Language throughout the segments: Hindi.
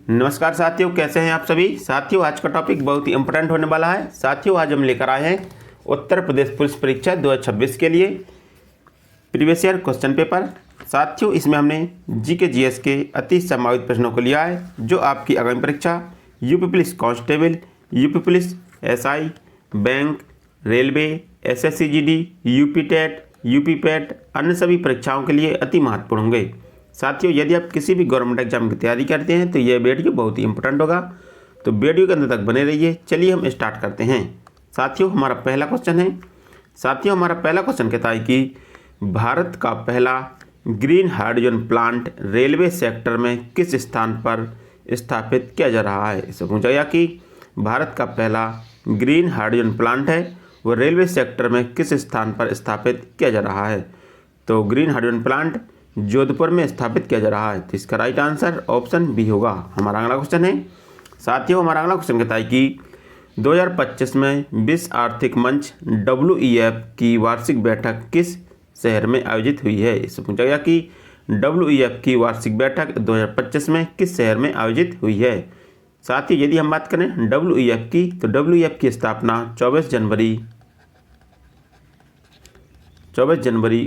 नमस्कार साथियों, कैसे हैं आप सभी। साथियों, आज का टॉपिक बहुत ही इंपॉर्टेंट होने वाला है। साथियों, आज हम लेकर आए हैं उत्तर प्रदेश पुलिस परीक्षा 2026 के लिए प्रीवियस ईयर क्वेश्चन पेपर। साथियों, इसमें हमने जीके जीएस के अति संभावित प्रश्नों को लिया है जो आपकी आगामी परीक्षा UP police constable, UP police SI, bank, railway, SSC GD, UP TET, UP PET, अन्य सभी परीक्षाओं के लिए अति महत्वपूर्ण होंगे। साथियों, यदि आप किसी भी गवर्नमेंट एग्जाम की तैयारी करते हैं तो यह वीडियो बहुत ही इंपॉर्टेंट होगा, तो वीडियो के अंत तक बने रहिए। चलिए हम स्टार्ट करते हैं। साथियों, हमारा पहला क्वेश्चन कहता है कि भारत का पहला green hydrogen plant railway sector में किस स्थान पर स्थापित किया जा रहा है। इससे पूछा गया कि भारत का पहला ग्रीन हाइड्रोजन प्लांट है वो रेलवे सेक्टर में किस स्थान पर स्थापित किया जा रहा है। तो ग्रीन हाइड्रोजन प्लांट जोधपुर में स्थापित किया जा रहा है। तो इसका राइट आंसर ऑप्शन बी होगा। हमारा अगला क्वेश्चन है। साथियों, हमारा अगला क्वेश्चन कहता है कि 2025 में विश्व आर्थिक मंच WEF की वार्षिक बैठक किस शहर में आयोजित हुई है। इससे पूछा गया कि WEF की वार्षिक बैठक 2025 में किस शहर में आयोजित हुई है। साथियों, यदि हम बात करें WEF की, तो WEF की स्थापना 24 जनवरी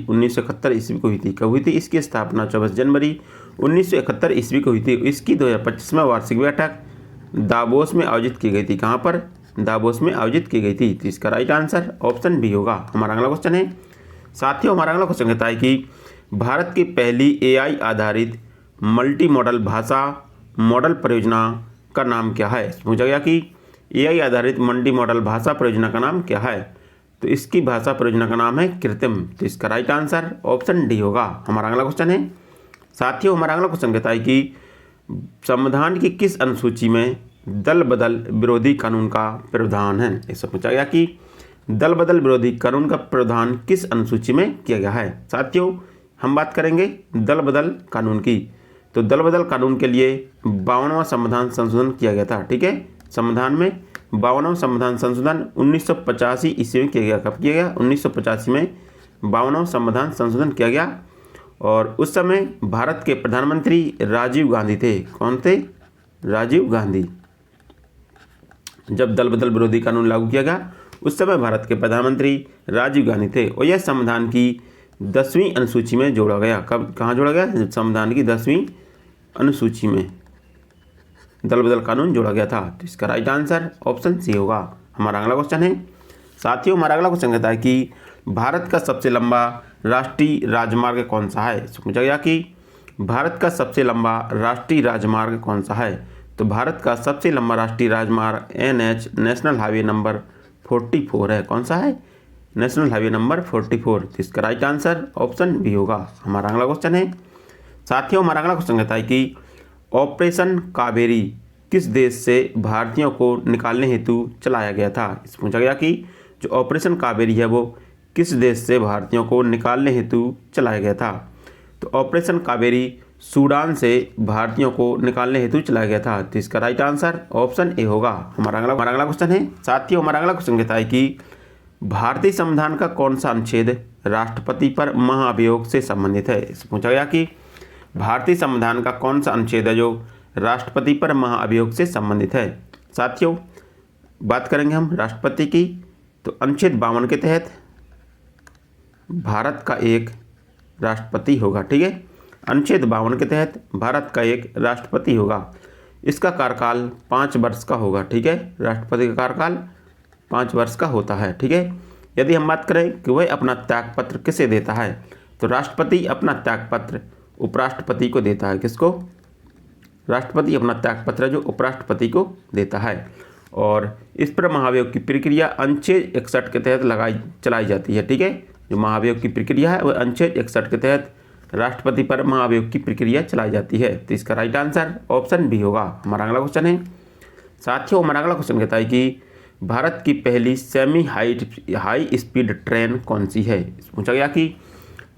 1971 ईस्वी को हुई थी। कब हुई थी इसकी स्थापना? 24 जनवरी 1971 ईस्वी को हुई थी। इसकी 2025 में वार्षिक बैठक दावोस में आयोजित की गई थी। कहाँ पर? दावोस में आयोजित की गई थी। तो इसका राइट आंसर ऑप्शन बी होगा। हमारा अगला क्वेश्चन है। साथियों, हमारा अगला क्वेश्चन कहता है कि भारत की पहली AI आधारित मल्टी मॉडल भाषा मॉडल परियोजना का नाम क्या है। पूछा गया कि AI आधारित मल्टी मॉडल भाषा परियोजना का नाम क्या है। तो इसकी भाषा परियोजना का नाम है कृत्रिम। तो इसका राइट आंसर ऑप्शन डी होगा। हमारा अगला क्वेश्चन है। साथियों, हमारा अगला क्वेश्चन कहता है कि संविधान की किस अनुसूची में दल बदल विरोधी कानून का प्रावधान है। इससे पूछा गया कि दल बदल विरोधी कानून का प्रावधान किस अनुसूची में किया गया है। साथियों, हम बात करेंगे दल बदल कानून की। तो दल बदल कानून के लिए 52वां संविधान संशोधन किया गया था। ठीक है, संविधान में 52वां संविधान संशोधन 1985 ईस्वी में किया गया। कब किया गया? 1985 में 52वां संविधान संशोधन किया गया। और उस समय भारत के प्रधानमंत्री राजीव गांधी थे। कौन थे? राजीव गांधी। जब दल बदल विरोधी कानून लागू किया गया उस समय भारत के प्रधानमंत्री राजीव गांधी थे और यह संविधान की 10वीं अनुसूची में जोड़ा गया। कब, कहाँ जोड़ा गया? संविधान की 10वीं अनुसूची में दल बदल कानून जोड़ा गया था। तो इसका राइट आंसर ऑप्शन सी होगा। हमारा अगला क्वेश्चन है। साथियों, हमारा अगला क्वेश्चन कहता है कि भारत का सबसे लंबा राष्ट्रीय राजमार्ग कौन सा है। पूछा गया कि भारत का सबसे लंबा राष्ट्रीय राजमार्ग कौन सा है। तो भारत का सबसे लंबा राष्ट्रीय राजमार्ग NH नेशनल हाईवे नंबर 44 है। कौन सा है? National highway number 44। तो इसका राइट आंसर ऑप्शन बी होगा। हमारा अगला क्वेश्चन है। साथियों, हमारा अगला क्वेश्चन कहता है कि ऑपरेशन कावेरी किस देश से भारतीयों को निकालने हेतु चलाया गया था। इस पूछा गया कि जो ऑपरेशन कावेरी है वो किस देश से भारतीयों को निकालने हेतु चलाया गया था। तो ऑपरेशन कावेरी सूडान से भारतीयों को निकालने हेतु चलाया गया था। तो इसका राइट आंसर ऑप्शन ए होगा। हमारा अगला क्वेश्चन है। साथियों, हमारा अगला क्वेश्चन कहता है कि भारतीय संविधान का कौन सा अनुच्छेद राष्ट्रपति पर महाभियोग से संबंधित है। इस पूछा गया कि भारतीय संविधान का कौन सा अनुच्छेद है जो राष्ट्रपति पर महाअभियोग से संबंधित है। साथियों, बात करेंगे हम राष्ट्रपति की। तो अनुच्छेद 52 के तहत भारत का एक राष्ट्रपति होगा। ठीक है, अनुच्छेद 52 के तहत भारत का एक राष्ट्रपति होगा। इसका कार्यकाल 5 वर्ष का होगा। ठीक है, राष्ट्रपति का कार्यकाल 5 वर्ष का होता है। ठीक है, यदि हम बात करें कि वह अपना त्यागपत्र किसे देता है, तो राष्ट्रपति अपना त्यागपत्र उपराष्ट्रपति को देता है। किसको? राष्ट्रपति अपना त्यागपत्र जो उपराष्ट्रपति को देता है। और इस पर महाभियोग की प्रक्रिया अनुच्छेद 61 के तहत चलाई जाती है। ठीक है, जो महाभियोग की प्रक्रिया है वह अनुच्छेद 61 के तहत राष्ट्रपति पर महाभियोग की प्रक्रिया चलाई जाती है। तो इसका राइट आंसर ऑप्शन बी होगा। हमारा अगला क्वेश्चन है। साथियों, हमारा अगला क्वेश्चन कहता है कि भारत की पहली सेमी हाई स्पीड ट्रेन कौन सी है। पूछा गया कि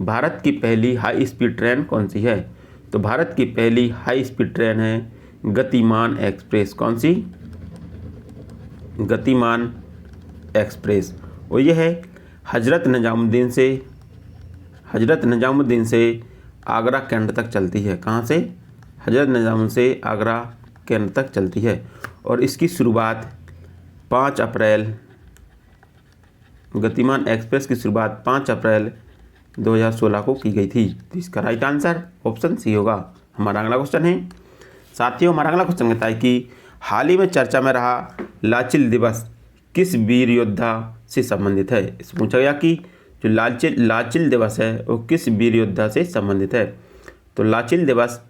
भारत की पहली हाई स्पीड ट्रेन कौन सी है। तो भारत की पहली हाई स्पीड ट्रेन है गतिमान एक्सप्रेस। कौन सी? गतिमान एक्सप्रेस। और यह है हजरत निजामुद्दीन से आगरा कैंट तक चलती है। कहाँ से? हजरत निजामुद्दीन से आगरा के अंत तक चलती है और इसकी शुरुआत 5 अप्रैल गतिमान एक्सप्रेस की शुरुआत 5 अप्रैल 2016 को की गई थी। तो इसका राइट आंसर ऑप्शन सी होगा। हमारा अगला क्वेश्चन है साथियों, हमारा अगला क्वेश्चन कहता है कि हाल ही में चर्चा में रहा लाचिल दिवस किस वीर योद्धा से संबंधित है। इस पूछा गया कि जो लाचिल दिवस है वो किस वीर योद्धा से संबंधित है। तो लाचिल दिवस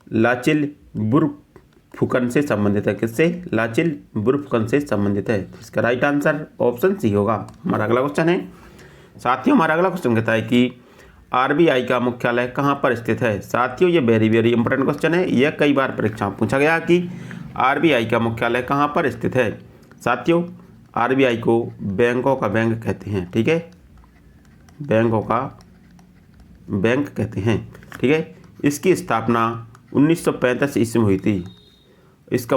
लाचिल बुरफुकन से संबंधित है। किससे? लाचिल बुरफुकन से संबंधित है। इसका राइट आंसर ऑप्शन सी होगा। हमारा अगला क्वेश्चन है साथियों, हमारा अगला क्वेश्चन कहता है कि आरबीआई का मुख्यालय कहाँ पर स्थित है। साथियों ये वेरी वेरी इंपॉर्टेंट क्वेश्चन है। यह कई बार परीक्षा में पूछा गया कि आरबीआई का मुख्यालय कहाँ पर स्थित है। साथियों आरबीआई को बैंकों का बैंक कहते हैं। ठीक है, बैंकों का बैंक कहते हैं। ठीक है, इसकी स्थापना 1935 ईस्वी में हुई थी। इसका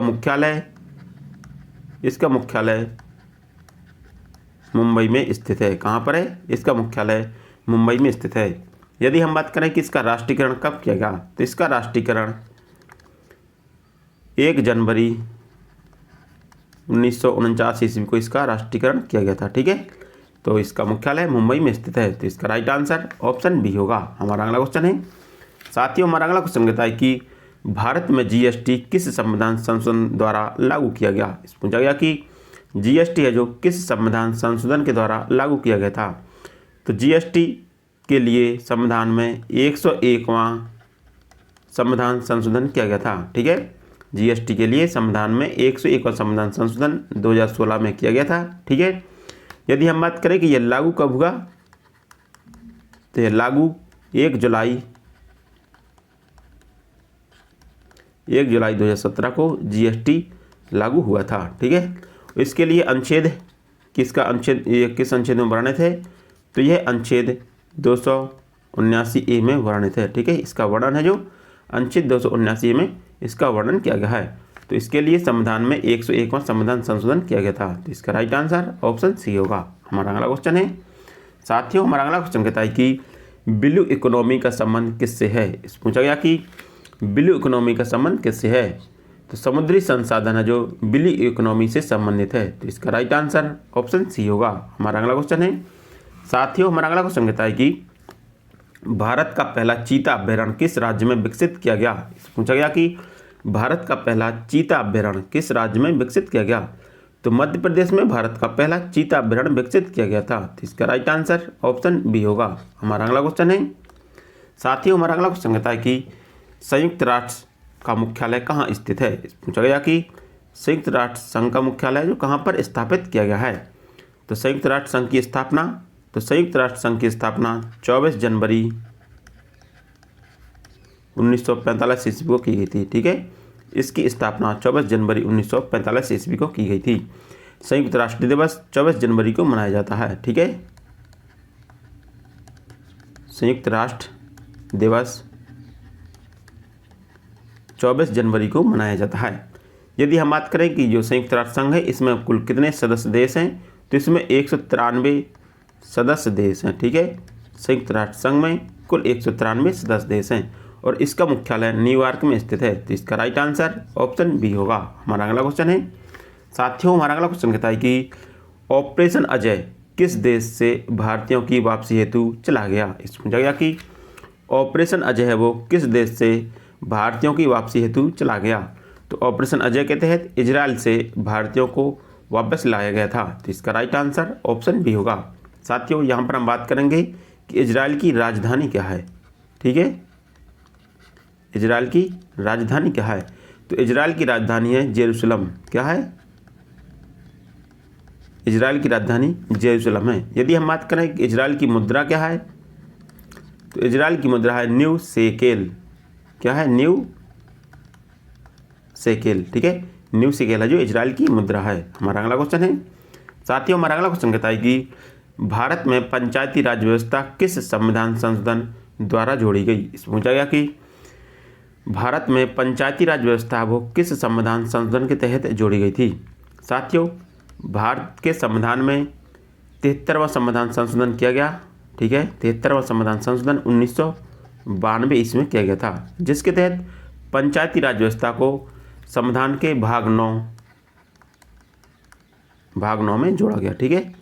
मुख्यालय मुंबई में स्थित है। कहाँ पर है? इसका मुख्यालय मुंबई में स्थित है। यदि हम बात करें कि इसका राष्ट्रीयकरण कब किया गया, तो इसका राष्ट्रीयकरण 1 जनवरी 1949 ईस्वी को इसका राष्ट्रीयकरण किया गया था। ठीक है, तो इसका मुख्यालय मुंबई में स्थित है। तो इसका राइट आंसर ऑप्शन बी होगा। हमारा अगला क्वेश्चन है साथियों, हमारा अगला क्वेश्चन कहता है कि भारत में जीएसटी किस संविधान संशोधन द्वारा लागू किया गया। इस पूछा गया कि जीएसटी है जो किस संविधान संशोधन के द्वारा लागू किया गया था। तो जीएसटी के लिए संविधान में 101वां संविधान संशोधन किया गया था। ठीक है, जीएसटी के लिए संविधान में 101वां संविधान संशोधन 2016 में किया गया था। ठीक है, यदि हम बात करें कि यह लागू कब हुआ, तो यह लागू 1 जुलाई 2017 को जीएसटी लागू हुआ था। ठीक है, इसके लिए अनुच्छेद किस अनुच्छेद में वर्णित है, तो यह अनुच्छेद 279A में वर्णित है। ठीक है, इसका वर्णन है जो अनुच्छेद 279A में इसका वर्णन किया गया है। तो इसके लिए संविधान में 101वां संविधान संशोधन किया गया था। तो इसका राइट आंसर ऑप्शन सी होगा। हमारा अगला क्वेश्चन है साथियों, हमारा अगला क्वेश्चन कहता है कि ब्लू इकोनॉमी का संबंध किससे है। इस पूछा गया कि ब्लू इकोनॉमी का संबंध किससे है। तो समुद्री संसाधन है जो ब्लू इकोनॉमी से संबंधित है। तो इसका राइट आंसर ऑप्शन सी होगा। हमारा अगला क्वेश्चन है साथियों, हमारा अगला क्वेश्चन कहता है कि भारत का पहला चीता अभयारण्य किस राज्य में विकसित किया गया। पूछा गया कि भारत का पहला चीता अभयारण्य किस राज्य में विकसित किया गया। तो मध्य प्रदेश में भारत का पहला चीता अभयारण्य विकसित किया गया था। तो इसका राइट आंसर ऑप्शन बी होगा। हमारा अगला क्वेश्चन है साथियों, हमारा अगला क्वेश्चन कहता है कि संयुक्त राष्ट्र का मुख्यालय कहाँ स्थित है। पूछा गया कि संयुक्त राष्ट्र संघ का मुख्यालय जो कहाँ पर स्थापित किया गया है। तो संयुक्त राष्ट्र संघ की स्थापना 24 जनवरी 1945 ईस्वी को की गई थी। ठीक है, इसकी स्थापना 24 जनवरी 1945 ईस्वी को की गई थी। संयुक्त राष्ट्र दिवस 24 जनवरी को मनाया जाता है। ठीक है, संयुक्त राष्ट्र दिवस 24 जनवरी को मनाया जाता है। यदि हम बात करें कि जो संयुक्त राष्ट्र संघ है इसमें कुल कितने सदस्य देश हैं, तो इसमें 193 सदस्य देश हैं। ठीक है, संयुक्त राष्ट्र संघ में कुल 193 सदस्य देश हैं और इसका मुख्यालय न्यूयॉर्क में स्थित है। तो इसका राइट आंसर ऑप्शन बी होगा। हमारा अगला क्वेश्चन है साथियों, हमारा अगला क्वेश्चन कहता है कि ऑपरेशन अजय किस देश से भारतीयों की वापसी हेतु चला गया। इस पूछा गया कि ऑपरेशन अजय है वो किस देश से भारतीयों की वापसी हेतु चला गया। तो ऑपरेशन अजय के तहत इजराइल से भारतीयों को वापस लाया गया था। तो इसका राइट आंसर ऑप्शन बी होगा। साथियों यहाँ पर हम बात करेंगे कि इजराइल की राजधानी क्या है। ठीक है, इजराइल की राजधानी क्या है। तो इजराइल की राजधानी है जेरूसलम। क्या है? इजराइल की राजधानी जेरूसलम है। यदि हम बात करें कि इजराइल की मुद्रा क्या है, तो इजराइल की मुद्रा है न्यू शेकेल। क्या है? New shekel. ठीक है, न्यू शेकेल है जो इजराइल की मुद्रा है। हमारा अगला क्वेश्चन है साथियों, हमारा अगला क्वेश्चन कहता है कि भारत में पंचायती राज व्यवस्था किस संविधान संशोधन द्वारा जोड़ी गई। इस पूछा गया कि भारत में पंचायती राज व्यवस्था वो किस संविधान संशोधन के तहत जोड़ी गई थी। साथियों भारत के संविधान में 73वां संविधान संशोधन किया गया। ठीक है, 73वां संविधान संशोधन 1992 ईस्वी में किया गया था, जिसके तहत पंचायती राज व्यवस्था को संविधान के भाग 9 में जोड़ा गया। ठीक है,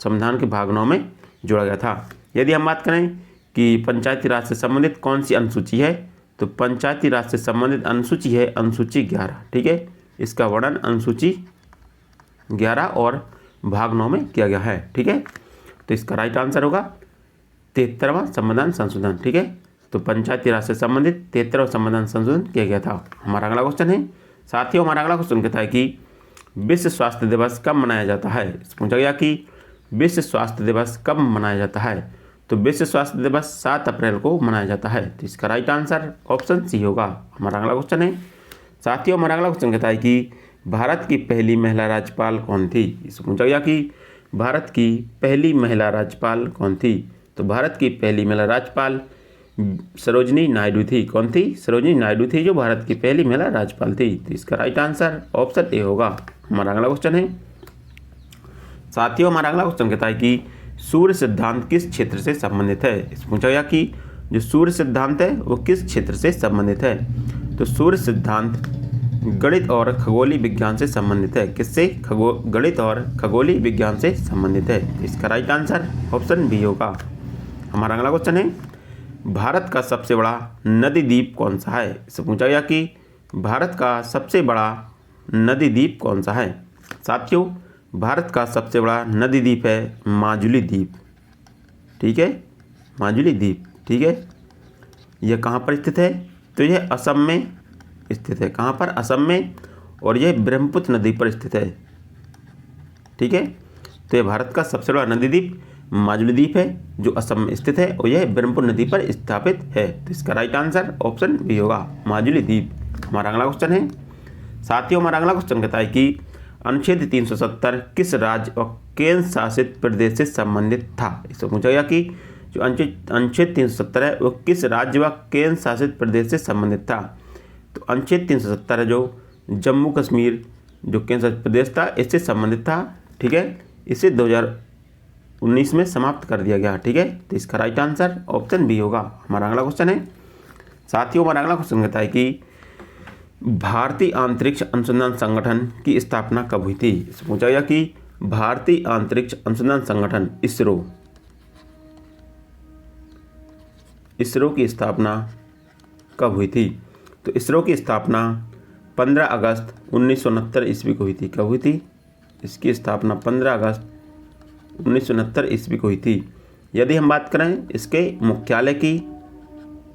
संविधान के भाग 9 में जोड़ा गया था। यदि हम बात करें कि पंचायती राज से संबंधित कौन सी अनुसूची है, तो पंचायती राज से संबंधित अनुसूची है अनुसूची 11। ठीक है, इसका वर्णन अनुसूची 11 और भाग 9 में किया गया है। ठीक है, तो इसका राइट आंसर होगा 73वां संविधान संशोधन। ठीक है, तो पंचायती राज से संबंधित 73वां संविधान संशोधन किया गया था। हमारा अगला क्वेश्चन है साथियों, हमारा अगला क्वेश्चन कहता है कि विश्व स्वास्थ्य दिवस कब मनाया जाता है। पूछा गया कि विश्व स्वास्थ्य दिवस कब मनाया जाता है, तो विश्व स्वास्थ्य दिवस 7 अप्रैल को मनाया जाता है। तो इसका राइट आंसर ऑप्शन सी होगा। हमारा अगला क्वेश्चन है साथियों, हमारा अगला क्वेश्चन कहता है कि भारत की पहली महिला राज्यपाल कौन थी। इससे पूछा गया कि भारत की पहली महिला राज्यपाल कौन थी, तो भारत की पहली महिला राज्यपाल सरोजिनी नायडू थी। कौन थी? सरोजिनी नायडू थी जो भारत की पहली महिला राज्यपाल थी। तो इसका राइट आंसर ऑप्शन ए होगा। हमारा अगला क्वेश्चन है साथियों, हमारा अगला क्वेश्चन कहता है कि सूर्य सिद्धांत किस क्षेत्र से संबंधित है। इसमें पूछा गया कि जो सूर्य सिद्धांत है वो किस क्षेत्र से संबंधित है, तो सूर्य सिद्धांत गणित और खगोलीय विज्ञान से संबंधित है। किससे? गणित और खगोलीय विज्ञान से संबंधित है। इसका राइट आंसर ऑप्शन बी होगा। हमारा अगला क्वेश्चन है भारत का सबसे बड़ा नदी द्वीप कौन सा है। इससे पूछा गया कि भारत का सबसे बड़ा नदी द्वीप कौन सा है। साथियों, भारत का सबसे बड़ा नदी द्वीप है माजुली द्वीप। ठीक है, माजुली द्वीप। ठीक है, यह कहाँ पर स्थित है, तो यह असम में स्थित है। कहाँ पर? असम में, और यह ब्रह्मपुत्र नदी पर स्थित है। ठीक है, तो यह भारत का सबसे बड़ा नदी द्वीप माजुली द्वीप है जो असम में स्थित है और यह ब्रह्मपुत्र नदी पर स्थापित है। तो इसका राइट आंसर ऑप्शन बी होगा, माजुली द्वीप। हमारा अगला क्वेश्चन है साथियों, हमारा अगला क्वेश्चन कहता है कि अनुच्छेद 370 किस राज्य और केंद्र शासित प्रदेश से संबंधित था। इससे पूछा गया कि जो अनुच्छेद 370 है वो किस राज्य व केंद्र शासित प्रदेश से संबंधित था। तो अनुच्छेद 370 है जो जम्मू कश्मीर जो केंद्र शासित प्रदेश था इससे संबंधित था। ठीक है, इसे 2019 में समाप्त कर दिया गया। ठीक है, तो इसका राइट आंसर ऑप्शन बी होगा। हमारा अगला क्वेश्चन है साथियों, हमारा अगला क्वेश्चन कहता है कि भारतीय अंतरिक्ष अनुसंधान संगठन की स्थापना कब हुई थी। पूछा गया कि भारतीय अंतरिक्ष अनुसंधान संगठन इसरो की स्थापना कब हुई थी। तो इसरो की स्थापना 15 अगस्त 1969 ईस्वी को हुई थी। कब हुई थी? इसकी स्थापना 15 अगस्त 1969 ईस्वी को हुई थी। यदि हम बात करें इसके मुख्यालय की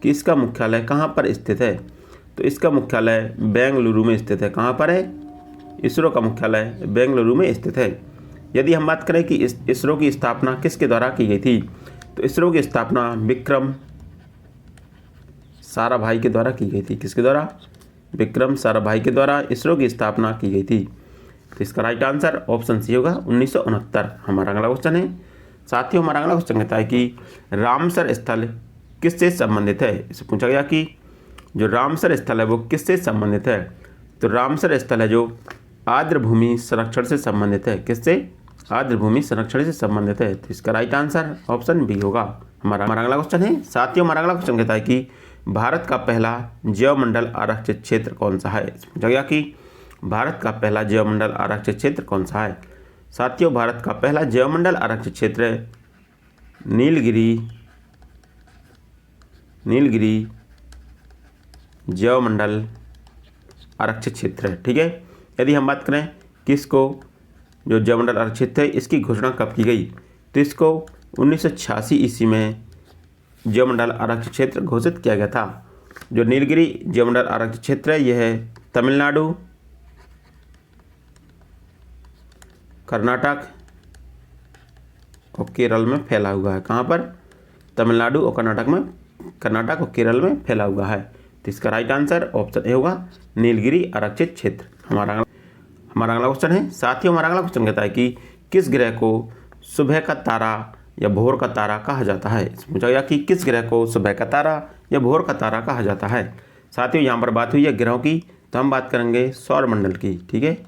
कि इसका मुख्यालय कहाँ पर स्थित है, तो इसका मुख्यालय बेंगलुरु में स्थित है। कहाँ पर है? इसरो का मुख्यालय बेंगलुरु में स्थित है। यदि हम बात करें कि इसरो की स्थापना किसके द्वारा की गई थी, तो इसरो की स्थापना विक्रम साराभाई के द्वारा की गई थी। किसके द्वारा? विक्रम साराभाई के द्वारा इसरो की स्थापना की गई थी। तो इसका राइट आंसर ऑप्शन सी होगा 1969। हमारा अगला क्वेश्चन है साथियों, हमारा अगला क्वेश्चन कहता है कि रामसर स्थल किससे संबंधित है। इसे पूछा गया कि जो रामसर स्थल है वो किससे संबंधित है। तो रामसर स्थल है जो आर्द्रभूमि संरक्षण से संबंधित है। किससे? आर्द्रभूमि संरक्षण से संबंधित है। तो इसका राइट आंसर ऑप्शन बी होगा। हमारा अगला क्वेश्चन है साथियों, हमारा अगला क्वेश्चन कहता है कि भारत का पहला जैवमंडल आरक्षित क्षेत्र कौन सा है। पूछा गया कि भारत का पहला जैवमंडल आरक्षित क्षेत्र कौन सा है। साथियों, भारत का पहला जैवमंडल आरक्षित क्षेत्र नीलगिरी जैवमंडल आरक्षित क्षेत्र है। ठीक है, यदि हम बात करें कि इसको जो जैवमंडल आरक्षित है इसकी घोषणा कब की गई, तो इसको 1986 ईस्वी में जैवमंडल आरक्षित क्षेत्र घोषित किया गया था। जो नीलगिरी जैवमंडल आरक्षित क्षेत्र है यह है तमिलनाडु, कर्नाटक और केरल में फैला हुआ है। कहाँ पर? तमिलनाडु और कर्नाटक और केरल में फैला हुआ है। तो इसका राइट आंसर ऑप्शन ए होगा, नीलगिरी आरक्षित क्षेत्र। हमारा अगला क्वेश्चन है साथियों, हमारा अगला क्वेश्चन कहता है कि किस ग्रह को सुबह का तारा या भोर का तारा कहा जाता है। पूछा गया कि किस ग्रह को सुबह का तारा या भोर का तारा कहा जाता है। साथियों, यहाँ पर बात हुई है ग्रहों की, तो हम बात करेंगे सौरमंडल की। ठीक है,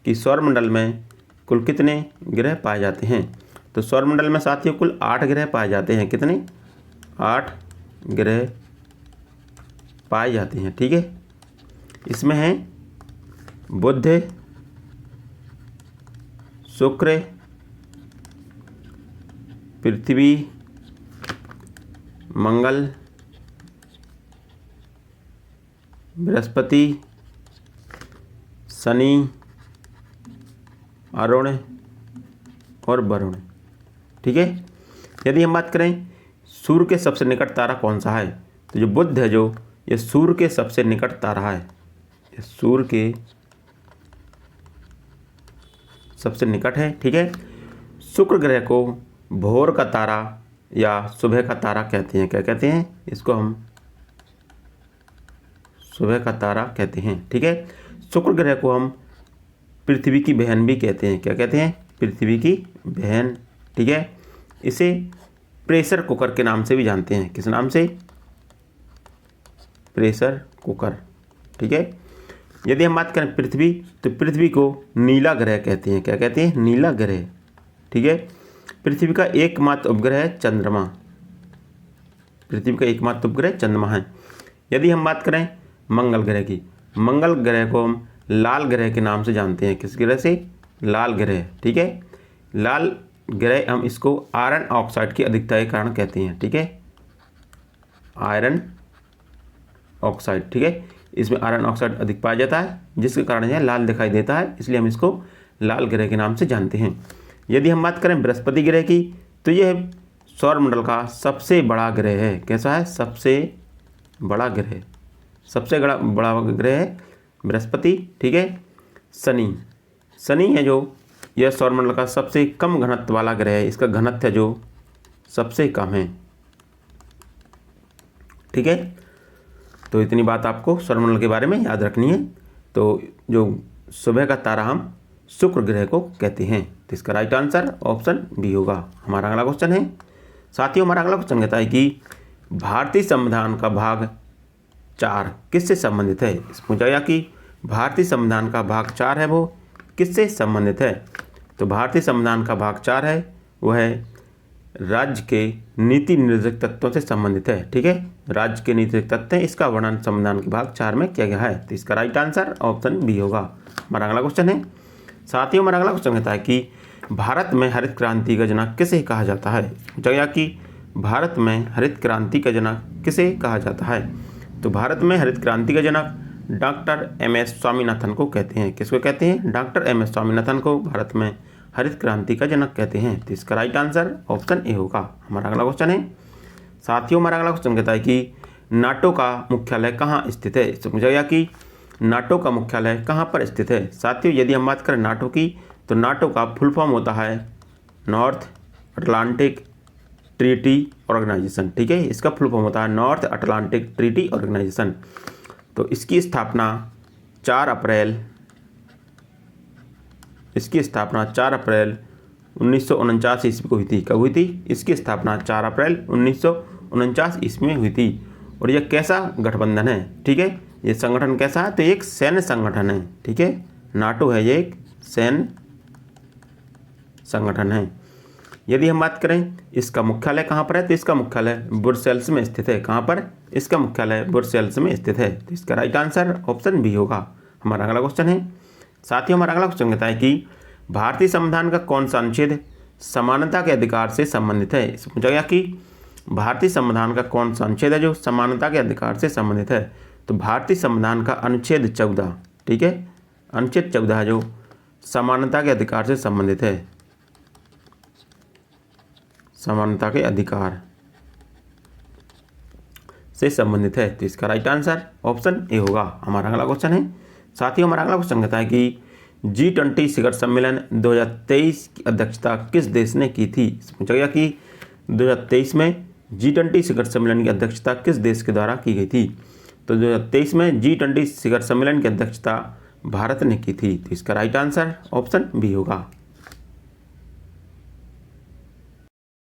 कि सौरमंडल में कुल कितने ग्रह पाए जाते हैं। तो सौरमंडल में साथियों कुल 8 ग्रह पाए जाते हैं। कितने? 8 ग्रह पाए जाते हैं। ठीक है, इसमें हैं बुध, शुक्र, पृथ्वी, मंगल, बृहस्पति, शनि, अरुण और वरुण। ठीक है। यदि हम बात करें सूर्य के सबसे निकट तारा कौन सा है, तो जो बुध है जो ये सूर्य के सबसे निकट तारा है, ये सूर्य के सबसे निकट है। ठीक है। शुक्र ग्रह को भोर का तारा या सुबह का तारा कहते हैं। क्या कहते हैं इसको? हम सुबह का तारा कहते हैं। ठीक है। शुक्र ग्रह को हम पृथ्वी की बहन भी कहते हैं। क्या कहते हैं? पृथ्वी की बहन। ठीक है। इसे प्रेशर कुकर के नाम से भी जानते हैं। किस नाम से? Pressure cooker. ठीक है। यदि हम बात करें पृथ्वी, तो पृथ्वी को नीला ग्रह कहते हैं। क्या कहते हैं? नीला ग्रह। ठीक है। पृथ्वी का एकमात्र उपग्रह है चंद्रमा। पृथ्वी का एकमात्र उपग्रह चंद्रमा है। यदि हम बात करें मंगल ग्रह की, मंगल ग्रह को हम लाल ग्रह के नाम से जानते हैं। किस ग्रह से? लाल ग्रह। ठीक है। लाल ग्रह हम इसको आयरन ऑक्साइड की अधिकता के कारण कहते हैं। ठीक है। Iron oxide. ठीक है। इसमें आयरन ऑक्साइड अधिक पाया जाता है, जिसके कारण यह लाल दिखाई देता है, इसलिए हम इसको लाल ग्रह के नाम से जानते हैं। यदि हम बात करें बृहस्पति ग्रह की, तो यह सौरमंडल का सबसे बड़ा ग्रह है। कैसा है? सबसे बड़ा ग्रह। सबसे बड़ा ग्रह है बृहस्पति। ठीक है। शनि है जो यह सौरमंडल का सबसे कम घनत्व वाला ग्रह है। इसका घनत्व है जो सबसे कम है। ठीक है। तो इतनी बात आपको सौरमंडल के बारे में याद रखनी है। तो जो सुबह का तारा हम शुक्र ग्रह को कहते हैं। तो इसका राइट आंसर ऑप्शन बी होगा। हमारा अगला क्वेश्चन है, साथियों हमारा अगला क्वेश्चन कहता है कि भारतीय संविधान का भाग 4 किससे संबंधित है? पूछा गया कि भारतीय संविधान का भाग 4 है वो किससे संबंधित है? तो भारतीय संविधान का भाग 4 है वह है राज्य के नीति निर्देशक तत्वों से संबंधित है। ठीक है। राज्य के नीति निर्देशक तत्व हैं, इसका वर्णन संविधान के भाग 4 में किया गया है। तो इसका राइट आंसर ऑप्शन बी होगा। हमारा अगला क्वेश्चन है, साथियों हमारा अगला क्वेश्चन कहता है कि भारत में हरित क्रांति का जनक किसे कहा जाता है? पूछा गया कि भारत में हरित क्रांति का जनक किसे कहा जाता है? तो भारत में हरित क्रांति का जनक डॉक्टर एम.एस. स्वामीनाथन को कहते हैं। किसको कहते हैं? Doctor MS. स्वामीनाथन को भारत में हरित क्रांति का जनक कहते हैं। तो इसका राइट आंसर ऑप्शन ए होगा। हमारा अगला क्वेश्चन है, साथियों हमारा अगला क्वेश्चन कहता है कि नाटो का मुख्यालय कहाँ स्थित है? इससे पूछा गया कि नाटो का मुख्यालय कहाँ पर स्थित है? साथियों यदि हम बात करें नाटो की, तो नाटो का फुल फॉर्म होता है नॉर्थ अटलांटिक ट्रीटी ऑर्गेनाइजेशन। ठीक है। इसका फुल फॉर्म होता है नॉर्थ अटलांटिक ट्रीटी ऑर्गेनाइजेशन। तो इसकी स्थापना 4 अप्रैल 1949 ईस्वी को हुई थी। कब हुई थी? इसकी स्थापना 4 अप्रैल 1949 ईस्वी में हुई थी। और यह कैसा गठबंधन है? ठीक है। ये संगठन कैसा है? तो एक सैन्य संगठन है। ठीक है। नाटो है ये एक सैन्य संगठन है। यदि हम बात करें इसका मुख्यालय कहाँ पर है, तो इसका मुख्यालय ब्रुसेल्स में स्थित है। कहाँ पर? इसका मुख्यालय ब्रुसेल्स में स्थित है। तो इसका राइट आंसर ऑप्शन बी होगा। हमारा अगला क्वेश्चन है, साथियों हमारा अगला क्वेश्चन कहता है कि भारतीय संविधान का कौन सा अनुच्छेद समानता के अधिकार से संबंधित है? इससे पूछा गया कि भारतीय संविधान का कौन सा अनुच्छेद है जो समानता के अधिकार से संबंधित है? तो भारतीय संविधान का अनुच्छेद 14। ठीक है। अनुच्छेद 14 है जो समानता के अधिकार से संबंधित है। समानता के अधिकार से संबंधित है। तो इसका राइट आंसर ऑप्शन ए होगा। हमारा अगला क्वेश्चन है, साथियों हमारा अगला क्वेश्चन कहता है कि G20 शिखर सम्मेलन 2023 की अध्यक्षता किस देश ने की थी? पूछा गया कि 2023 में G20 शिखर सम्मेलन की अध्यक्षता किस देश के द्वारा की गई थी? तो 2023 में G20 शिखर सम्मेलन की अध्यक्षता भारत ने की थी। तो इसका राइट आंसर ऑप्शन बी होगा।